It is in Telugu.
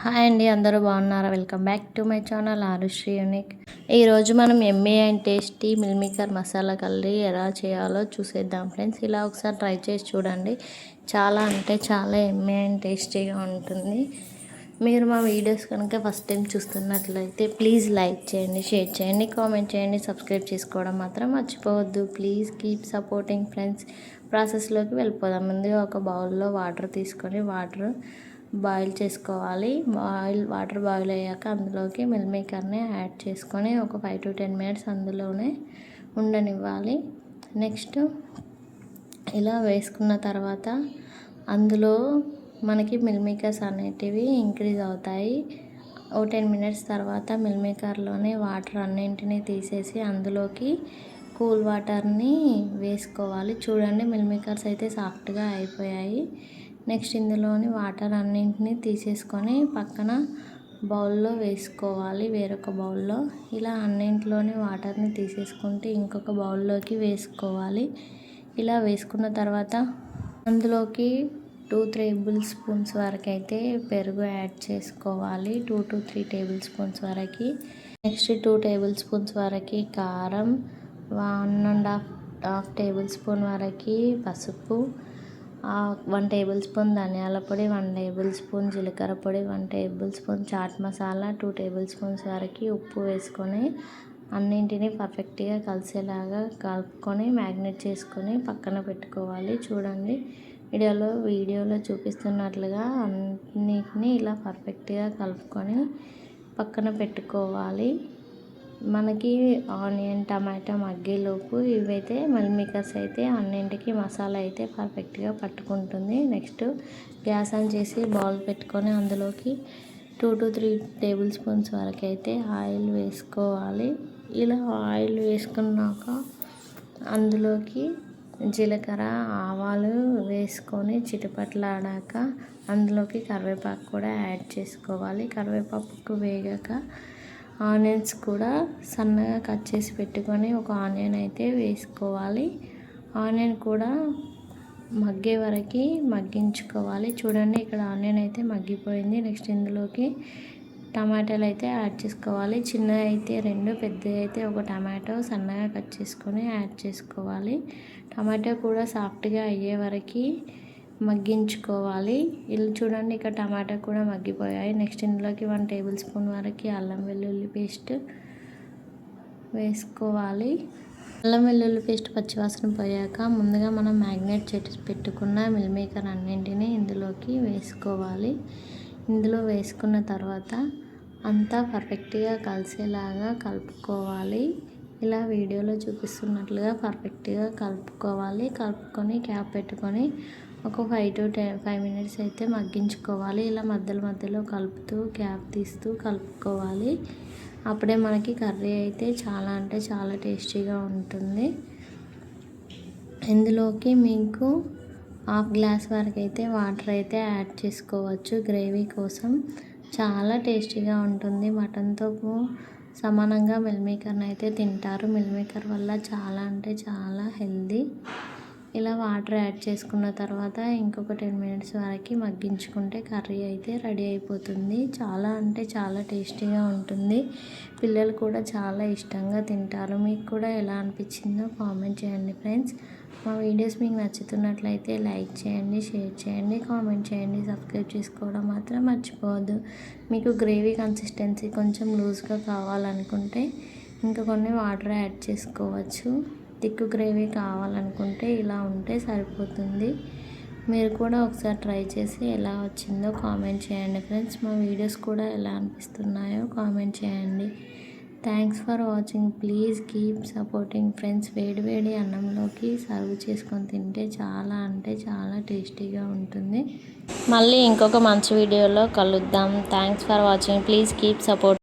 హాయ్ అండి, అందరూ బాగున్నారా? Welcome back to my channel Arushri unique. ఈరోజు మనం yummy and tasty meal maker masala curry ఎలా చేయాలో చూసేద్దాం ఫ్రెండ్స్. ఇలా ఒకసారి ట్రై చేసి చూడండి. చాలా అంటే చాలా ఎమ్మీ అండ్ టేస్టీగా ఉంటుంది. మీరు మా వీడియోస్ కనుక ఫస్ట్ టైం చూస్తున్నట్లయితే ప్లీజ్ లైక్ చేయండి, షేర్ చేయండి, కామెంట్ చేయండి, సబ్స్క్రైబ్ చేసుకోవడం మాత్రం మర్చిపోవద్దు. Please keep supporting friends. ప్రాసెస్లోకి వెళ్ళిపోదాం. ముందుగా ఒక బౌల్లో వాటర్ తీసుకొని వాటర్ బాయిల్ చేసుకోవాలి. వాటర్ బాయిల్ అయ్యాక అందులోకి మిల్ మేకర్ని యాడ్ చేసుకొని ఒక 5 to 10 minutes అందులోనే ఉండనివ్వాలి. నెక్స్ట్ ఇలా వేసుకున్న తర్వాత అందులో మనకి మిల్ మేకర్స్ అనేటివి ఇంక్రీజ్ అవుతాయి. ఓ 10 minutes తర్వాత మిల్ మేకర్లోనే వాటర్ అన్నింటినీ తీసేసి అందులోకి కూల్ వాటర్ని వేసుకోవాలి. చూడండి, మిల్ మేకర్స్ అయితే సాఫ్ట్గా అయిపోయాయి. నెక్స్ట్ ఇందులోని వాటర్ అన్నింటినీ తీసేసుకొని పక్కన బౌల్లో వేసుకోవాలి. వేరొక బౌల్లో ఇలా అన్నింటిలోని వాటర్ని తీసేసుకుంటే ఇంకొక బౌల్లోకి వేసుకోవాలి. ఇలా వేసుకున్న తర్వాత అందులోకి 2 tablespoons వరకు అయితే పెరుగు యాడ్ చేసుకోవాలి. 2 to 3 tablespoons వరకు. నెక్స్ట్ 2 tablespoons వరకు కారం, 1.5 tablespoon వరకు పసుపు, 1 tablespoon ధనియాల పొడి, 1 tablespoon జీలకర్ర పొడి, 1 tablespoon చాట్ మసాలా, 2 tablespoons వరకు ఉప్పు వేసుకొని అన్నింటినీ పర్ఫెక్ట్గా కలిసేలాగా కలుపుకొని మ్యాగ్నేట్ చేసుకొని పక్కన పెట్టుకోవాలి. చూడండి, వీడియోలో చూపిస్తున్నట్లుగా అన్నిటినీ ఇలా పర్ఫెక్ట్గా కలుపుకొని పక్కన పెట్టుకోవాలి. మనకి ఆనియన్, టమాటా మగ్గేలోపు ఇవైతే మిల్ మేకర్స్ అయితే అన్నింటికి మసాలా అయితే పర్ఫెక్ట్గా పట్టుకుంటుంది. నెక్స్ట్ గ్యాస్ ఆన్ చేసి బౌల్ పెట్టుకొని అందులోకి 2 to 3 tablespoons వరకు అయితే ఆయిల్ వేసుకోవాలి. ఇలా ఆయిల్ వేసుకున్నాక అందులోకి జీలకర్ర, ఆవాలు వేసుకొని చిటపట్లాడాక అందులోకి కరివేపాకు కూడా యాడ్ చేసుకోవాలి. కరివేపాకు వేగాక ఆనియన్స్ కూడా సన్నగా కట్ చేసి పెట్టుకొని ఒక ఆనియన్ అయితే వేసుకోవాలి. ఆనియన్ కూడా మగ్గే వరకు మగ్గించుకోవాలి. చూడండి, ఇక్కడ ఆనియన్ అయితే మగ్గిపోయింది. నెక్స్ట్ ఇందులోకి టమాటాలు అయితే యాడ్ చేసుకోవాలి. చిన్నవి అయితే 2, పెద్దవి అయితే 1 టమాటో సన్నగా కట్ చేసుకొని యాడ్ చేసుకోవాలి. టమాటో కూడా సాఫ్ట్గా అయ్యే వరకు మగ్గించుకోవాలి. ఇలా చూడండి, ఇక్కడ టమాటా కూడా మగ్గిపోయాయి. నెక్స్ట్ ఇందులోకి 1 tablespoon వరకు అల్లం వెల్లుల్లి పేస్ట్ వేసుకోవాలి. అల్లం వెల్లుల్లి పేస్ట్ పచ్చివాసన పోయాక ముందుగా మనం మ్యాగ్నేట్ చేసి పెట్టుకున్న మిల్ మేకర్ అన్నింటినీ ఇందులోకి వేసుకోవాలి. ఇందులో వేసుకున్న తర్వాత అంతా పర్ఫెక్ట్గా కలిసేలాగా కలుపుకోవాలి. ఇలా వీడియోలో చూపిస్తున్నట్లుగా పర్ఫెక్ట్గా కలుపుకోవాలి. కలుపుకొని క్యాప్ పెట్టుకొని ఒక 5 to 5 minutes అయితే మగ్గించుకోవాలి. ఇలా మధ్యలో కలుపుతూ క్యాప్ తీస్తూ కలుపుకోవాలి. అప్పుడే మనకి కర్రీ అయితే చాలా అంటే చాలా టేస్టీగా ఉంటుంది. ఇందులోకి మీకు 1/2 glass వరకు అయితే వాటర్ అయితే యాడ్ చేసుకోవచ్చు గ్రేవీ కోసం. చాలా టేస్టీగా ఉంటుంది. మటన్తో సమానంగా మిల్ మేకర్ని అయితే తింటారు. మిల్ మేకర్ వల్ల చాలా అంటే చాలా హెల్దీ. ఇలా వాటర్ యాడ్ చేసుకున్న తర్వాత ఇంకొక 10 minutes వరకు మగ్గించుకుంటే కర్రీ అయితే రెడీ అయిపోతుంది. చాలా అంటే చాలా టేస్టీగా ఉంటుంది. పిల్లలు కూడా చాలా ఇష్టంగా తింటారు. మీకు కూడా ఎలా అనిపించిందో కామెంట్ చేయండి ఫ్రెండ్స్. మా వీడియోస్ మీకు నచ్చుతున్నట్లయితే లైక్ చేయండి, షేర్ చేయండి, కామెంట్ చేయండి, సబ్స్క్రైబ్ చేసుకోవడం మాత్రం మర్చిపోవద్దు. మీకు గ్రేవీ కన్సిస్టెన్సీ కొంచెం లూజ్గా కావాలనుకుంటే ఇంకా కొన్ని వాటర్ యాడ్ చేసుకోవచ్చు. థిక్ గ్రేవీ కావాలనుకుంటే ఇలా ఉంటే సరిపోతుంది. మీరు కూడా ఒకసారి ట్రై చేసి ఎలా వచ్చిందో కామెంట్ చేయండి ఫ్రెండ్స్. మా వీడియోస్ కూడా ఎలా అనిపిస్తున్నాయో కామెంట్ చేయండి. Thanks for watching. Please keep supporting friends. వేడి అన్నంలోకి సర్వ్ చేసుకొని తింటే చాలా అంటే చాలా టేస్టీగా ఉంటుంది. మళ్ళీ ఇంకొక మంచి వీడియోలో కలుద్దాం. Thanks for watching. Please keep support.